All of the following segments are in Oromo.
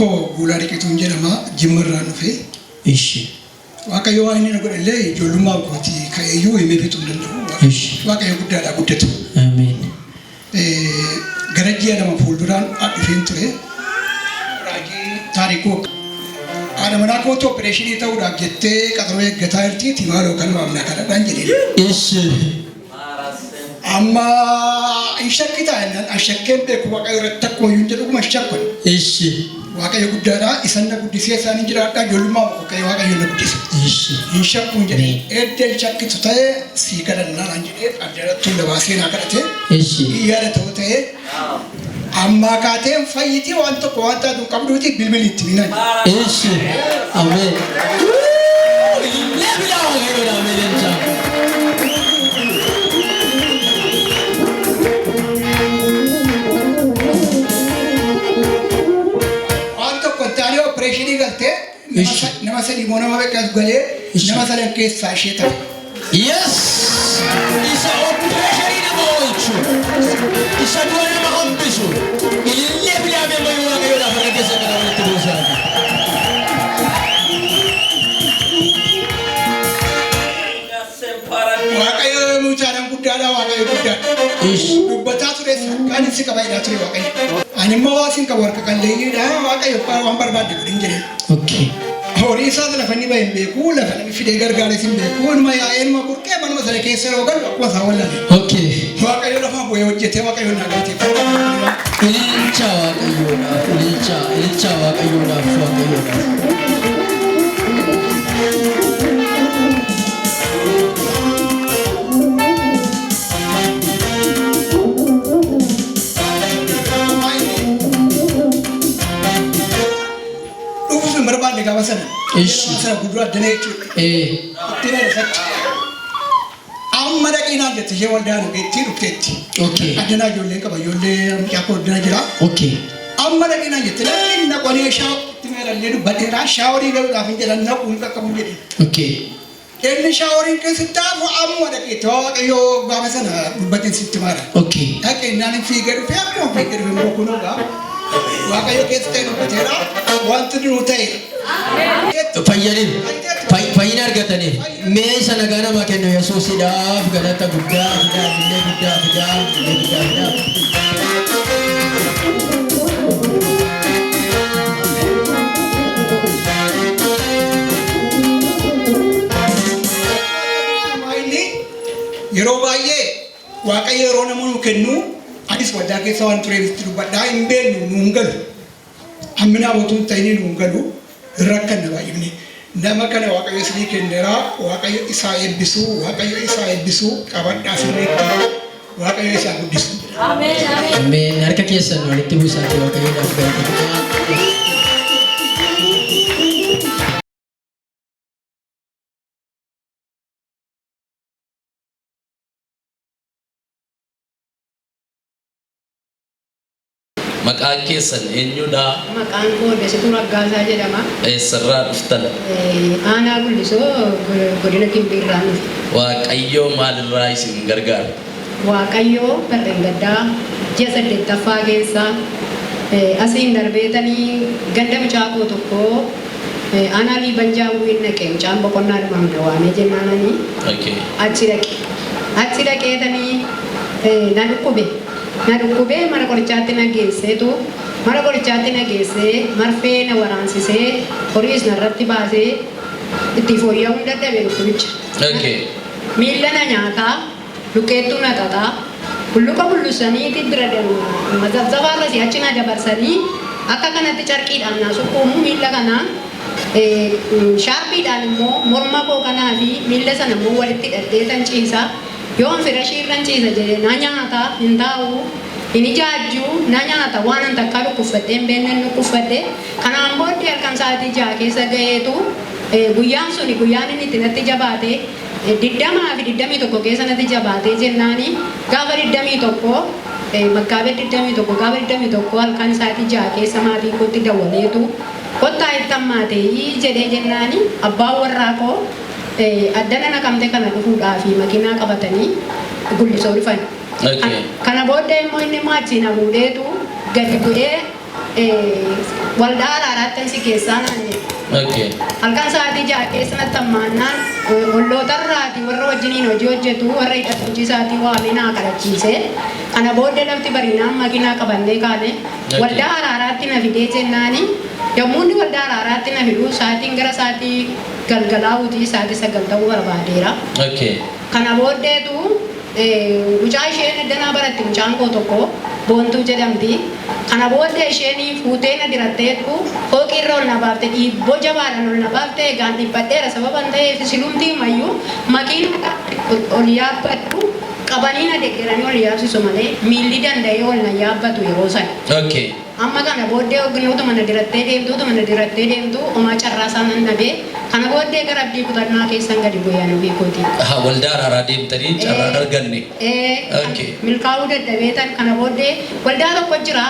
Maqaan koo Guulaa Riqiituun jedhama. Jimmarraa dhufe. Ishi. Waaqayyo waan inni na godhellee ijoollummaa kootii ka'eeyyuu himee fixuu hin danda'u. Waaqayyo guddaadhaa guddatu. Ameen. Gara ji'a lama fuulduraan dhufeen ture. Raajii taarikuu haadha manaa kootu opereeshinii ta'uudhaaf jettee qaxaroo eeggataa jirti. Maaloo kan waamnaa kanadhaan jedhee. Ishi. Amma hin shakkitaa jennaan ashakkeen beeku waaqayyo irratti akkuma hin jedhuguma shakkan. Ishi. Waaqayyo guddaadhaa isan na guddisee isaanii jiraadhaa ijoollummaa waaqayyo waaqayyo na guddise. Ishi. Hin shakkuun jedhee eddeen shakkitu ta'ee sii kadhannaan jedhee addanattuu labaasee naa kadhatee. Ishi. Yaada ta'u ta'ee amma kaateen fayyitii waan tokko waan taatu qabduuti bilbilitti minan. Ishi. Ameen. Lebila waaqayyo ameen jaa. Opereeshinii galtee nama sadii moo nama beekaas galee nama sadan keessaa ishee ta'e. Yes! Isa opereeshinii nama oolchu. Isa du'a nama hambisu. Ilillee bilaamee mayyuu waaqayyoodhaaf irra keessa kana walitti buusaati. Waaqayyo mucaadhaan guddaadhaa waaqayyo guddaadha. Dubbataa ture kan itti qabaayidhaa ture waaqayyo. Ani immoo waasin qabu harka kan leeyyiidha waaqayyo waan barbaadde godhin jedhee. Okay. Horii isaas lafa inni bahin beeku lafa namni fidee gargaares hin beeku ilma yaa'ee ilma burqee manuma sana keessa yoo galu akkuma isaa wallale. Okay. Waaqayyo lafa bu'ee hojjetee waaqayyo naa galteeffata. Ililcha waaqayyoodhaaf ililcha waaqayyoodhaaf waaqayyoodhaaf. Gaba sana. Ishi. Sana guddaa addana jechuudha. Itti reeffatti. Amma dhaqinaan jette ishee waldaan itti dhufteetti. Okay. Addana ijoollee qaba ijoollee mucaa koo addana jira. Okay. Amma dhaqinaan jette namni naqonee itti meerallee dubbateera shaaworii galuudhaaf hin jedhan naquun qaqqabu jedhe. Okay. Inni shaaworiin keessatti taafu amma dhaqeetti waaqayyoo gaafa sana dubbateen sitti maara. Okay. Dhaqinaan hin fiigee dhufee akkuma fiigee dhufee immoo kunoo gaa. Waaqayyo keessa ta'e dubbateera wanti nuu ta'e. Fayyaniif fayyina argataniif mee isa nagaa namaa kennu Yesuusidhaaf galata guddaa fidaa illee guddaa fidaa illee guddaa fidaa. Yeroo baay'ee waaqayyo yeroo nama nuu kennu anis waldaa keessa waan tureef itti dubbadhaa hin beeknu nuun galu. Hamminaa mootummaa ta'anii nuun galu. Rakkan nama ibni nama kana waaqayyo isinii kenneera waaqayyo isaa eebbisuu waaqayyo isaa eebbisuu qabadhaa sirreetti waaqayyo isaa guddisuu. Ameen ameen. Ameen harka keessan walitti buusaati waaqayyoodhaaf galata. Maqaan keessan eenyudha? Maqaan koo Desituu Raggaasaa jedhama. Eessarraa dhuftan? Aanaa Gullisoo godina Gimbiirraa dhufe. Waaqayyo maalirraa isin gargaara? Waaqayyo barreen gaddaa ji'a 8ffaa keessa asiin darbeetanii ganda mucaa koo tokko aanaa Liibanjaa Uwwiin naqee mucaan boqonnaa dhumaamna waamee jennaananii achi dhaqeetanii na dhukkubee mana qorichaatti na geesseetu mana qorichaatti na geessee marfee na waraansisee horiis narratti baasee itti fooyya'uun dadhabee dhukkubicha. Miilla na nyaataa lukeettuu na xaxaa bulluqa bullusaniiti bira mazabzabaarra si'achi na dabarsanii akka kanatti carqiidhaan na suquumu miilla kanaa shaarpiidhaan immoo morma koo kanaa fi miilla sana immoo walitti hidhadheetan ciisa. Yoon firashiirran ciisa jedhee na nyaata hin taa'u hin ijaajju na nyaata waan an takka dhukkubfadhee hin beekne dhukkubfadhe kanaan booddee halkan sa'aatii 6 keessa ga'eetu guyyaan suni guyyaan inni itti natti jabaate 20 fi 21 keessa natti jabaatee jennaani gaafa 21 maggaabee 21 gaafa 21 halkan sa'aatii 6 keessa maatii kootti dawwaleetu kottaa itti hammaatee jedhee jennaani abbaan warraa koo addana naqamte kana dhufuudhaaf makiinaa qabatanii Gullisoo dhufan. Kana booddee immoo inni maatiin haguudheetu gadi bu'ee waldaa araaraatti si keessaa naan jedhe. Okay. Halkan sa'aatii ja'a keessa natti ammaannaan ollootarraati warra wajjiniin hojii hojjetu warra hidhatu hojii isaatii waamee naa kadhachiise. Kana booddee lafti barinaan makiinaa qabannee kaane waldaa araaraatti na fidee jennaani yommuu inni waldaa araaraatti na fidu sa'aatiin gara sa'aatii galgalaa'uutii sa'aatii 9 ta'uu barbaadeera. Okay. Kana booddeetu mucaa isheen eddanaa baratti mucaan koo tokko boontuu jedhamti. Kana booddee isheen fuutee na diratteetu fooqii irra ol na baafte dhiibboo jabaadhaan ol na baafte egaan dhibbadheera sababa hin ta'eef silumtii mayyuu makiina ol yaabbadhu qabanii na deeggaranii ol yaabsisu malee miilli danda'ee ol na yaabbatu yeroo sana. Okay. Amma kana booddee hooggantoota mana dirattee deemtu homaa carraasaa nan dhabee kana booddee gara abdii kutannaa keessan gadi bu'aan beekuuti. Waldaa araaraa deemtanii carraan arganne. Okay. Milkaa'uu dadhabeetan kana booddee waldaa tokko jira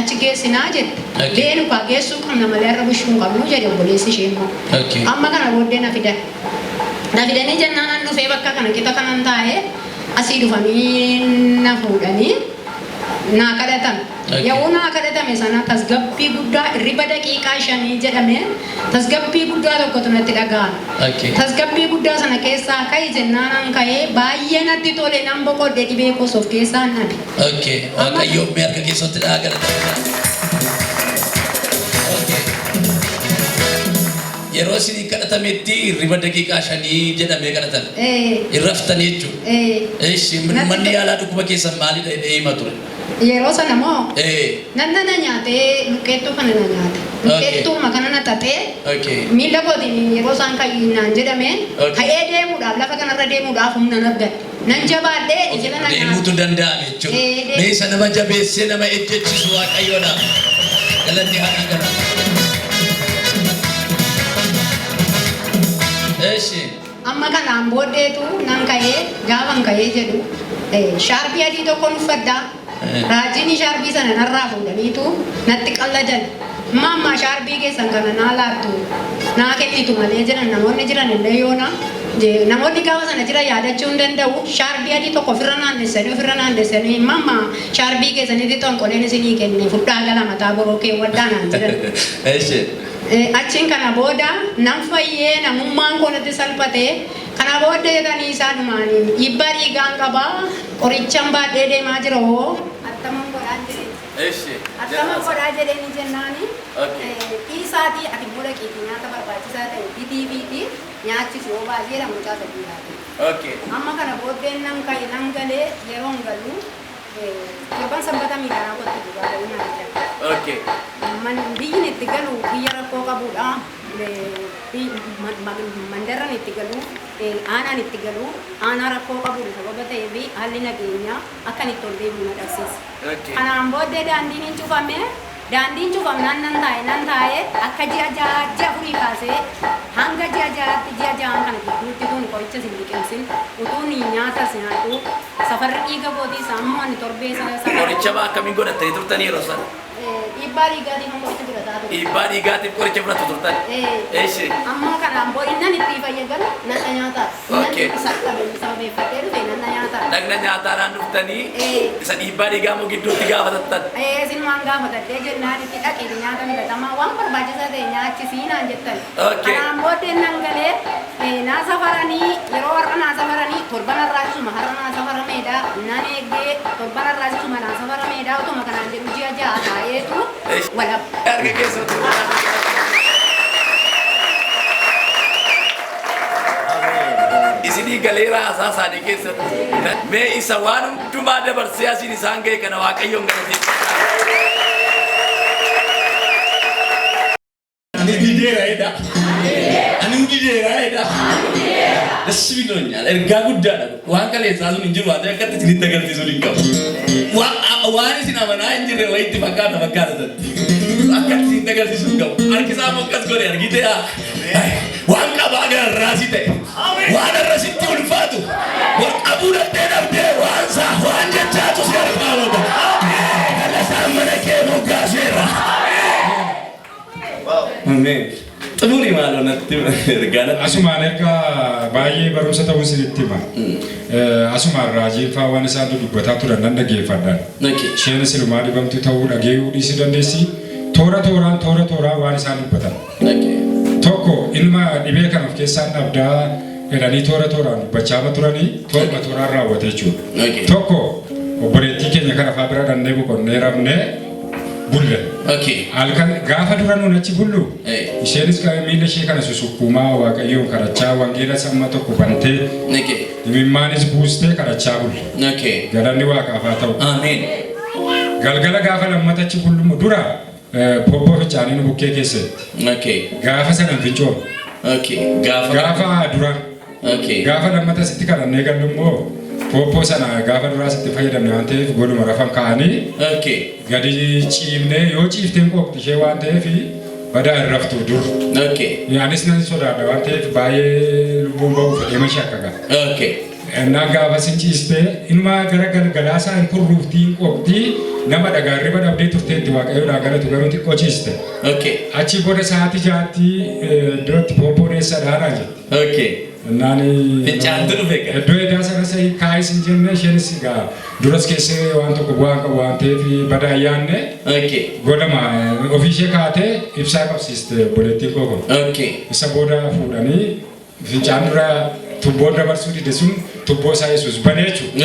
achi geessinaa jette. Deenu kaa geessuu qabna malee irra bushuu qabnu jedhe obboleessi ishee immoo. Amma kana booddee na fidan. Na fidanii jennaan an dhufee bakka kana qixa kanan taa'ee asii dhufanii na fuudhanii naa kadhatan. Yoo naa kadhatame sana tasgabbii guddaa irriba daqiiqaa 5 jedhame tasgabbii guddaa tokkotu natti dhaga'ame. Tasgabbii guddaa sana keessaa ka'e jennaan ka'ee baay'ee natti tole nan boqodde dhibee koos of keessaa nabi. Okay. Waaqayyoo mee harka keessatti dhaagalata. Okay. Yeroo isin kadhatametti irriba daqiiqaa 5 jedhamee kadhatan. Irraftanii jechuudha. Eeshi manni yaalaa dhukkuba keessan maalidha hima ture? Yeroo sana moo nan nyaatee luqqeettuu kana na nyaate. Luqqeettuu makana na xaxee miila kootiin yeroo isaan kayyinaan jedhame ka'ee deemuudhaaf lafa kanarra deemuudhaaf humna naggadhe. Nan jabaadhee ijila na nyaate. Deemuutu danda'ame jechuudha. Meeshaa nama jabeessee nama ejjechiisu waaqayyoodha. Galanni haadha gara. Eeshi. Amma kanaan booddeetu nan ka'ee gaafan ka'ee jedhu shaarbii adii tokkoon uffaddaa. Raajini sharbii sana narraa fuudhaniitu natti qalladan. Mamma sharbii keessan kana naa laattu naa kennitu malee jiran namoonni jiran illee yoona namoonni gaafa sana jira yaadachuu hin danda'u. Sharbii adii tokko ofirra naannessanii mamma sharbii keessanitti tonkoleen isinii kenne fudhaa gala mataa boroo keewwadhaa naan jedhan. Achiin kana booda nan fayyee namummaan koo natti salphatee kana booda jedhanii isaanumaanii dhiibbaa dhiigaan qabaa qorichaan baadhee deemaa jira hoo attaman godhaa jedhee. Attaman godhaa jedhanii jennaani dhiisaatii ati booda keetii nyaata barbaachisaa ta'e bitiifiiti nyaachisi yoo baay'ee la mucaa sadii laate. Amma kana booddeen nan ka'e nan galee yeroo hin galu torban sanbata miidhagaa qotti dhugaa ta'uu nyaata. Biyyin itti galu biyya rakkoo qabudha. Mandarran itti galu aanaan itti galu aanaa rakkoo qabudha sababa ta'eef haalli nageenyaa akkan itti ol deemu na dhabsiisa. Kanaan booddee daandiin cufamnaan nan taa'e akka ji'a furii kaasee hanga ji'a ja'aan kana gidduutti kun qoricha sin liqimsin utuun nyaata nyaatu safarri dhiiga kootii sammuu ani torbee sana. Qoricha akkamiin godhattanii turtanii yeroo sana? Dhiibbaa dhiigaatiin qoricha fudhataa ture. Dhiibbaa dhiigaatiif qoricha fudhatu turtan? Eeshi. Amma kanaan booda inni itti fayyadamu nana nyaataa. Inni sababeeffatee dhufe nana nyaataa. Dhagna nyaataadhaan dhuftanii isa dhiibbaa dhiigaa moo gidduutti gaafatattan? Sinumaan gaafatattee jennaan itti dhaqee nyaata filatamaa waan barbaachisaa ta'e nyaachisii naan jettan. Kanaan booddee nan galee naa safaranii yeroo har'a naa safaranii torban arraasisuma har'a naa safarameedha nan eegdee torban arraasisuma naa safarameedha utuma kanaan jedhu ji'a ja'a taa'eetu walab. Harka keessatti. Isinii galeera asaasaanii keessatti mee isa waan hundumaa dabarsee asiin isaan ga'e kana waaqayyoon galateeffadhaa. Ani dideeraadha. Dassi biloonyaan ergaa guddaadha. Waan kaleessaa sun hin jiru waan ta'eef akkatti isinitti agarsiisuu hin qabu. Waan isin amanaa hin jirre wayitti fakkaata akkatti isinitti agarsiisuu hin qabu. Harkisaa mokkas godhe argite waan qabaa gararraasi ta'e waan irrasitti ulfaatu waan qabuu dandee dhabdee waan jechaatu si argaa loota. Galasaan mana kee moggaaseera. Ameen. Xumuri maaloo natti ergaa. Asumaan ergaa baay'ee barumsa ta'uu isinitti hima. Asumaan raajii fa'aa waan isaan dubbataa turan nan dhaggeeffadhaan. Isheen silumaa dhibamtu ta'uu dhageessuu dhiisuu dandeessi. toora waan isaan dubbatan. Tokko ilma dhibee kan of keessaa dhabdaa jedhanii tooraan dubbachaa turanii tooraan raawwate jechuudha. Tokko obboleettii keenya kana fa'aa bira dhannee boqonnee rafnee bulle. Halkan gaafa dura nuun achi bullu isheenis miila ishee kana susukkuumaa waaqayyoon kadhachaa wangeela samma tokko bantee imimmaanis buustee kadhachaa bulle. Galanni waaqaaf haa ta'u. Galgala gaafa lammata achi bullu dura poppoo fichaanii nu bukkee keessatti. Gaafa sana fichoon. Gaafa dura. Gaafa lammata sitti kadhannee gallu immoo poppoo sana gaafa duraa sitti fayyadamne waan ta'eef godhuma rafan kaa'anii gadi ciifnee yoo ciifteen qoqti ishee waan ta'eef badaa hin raftu dur. Anis nan sodaadha waan ta'eef baay'ee lubbuun ba'uu fedhee mashee akka ga'a. Innaan gaafa sin ciistee ilma gara galgalaasaa hin kurruuftii hin qoqtii nama dhagaarriba dhabdee turteetti waaqayyoodhaa galatu garuu xiqqoo ciiste. Achi booda sa'aatii jaatti iddootti pooppoon eessa dhaanaa jette. Nani Fincaan dhufe gaa. Iddoo edaa sana sa'i kaayis hin jenne isheenis gaa duras keessee waan tokko bu'aa qabu waan ta'eef badaa yaanne godhama ofii ishee kaatee ibsaa qabsiiste obboleettiin koo kun. Isa booda fuudhanii fincaan dura tubboo dabarsuu dide sun tubboo isaa Yesuus banee jechuudha.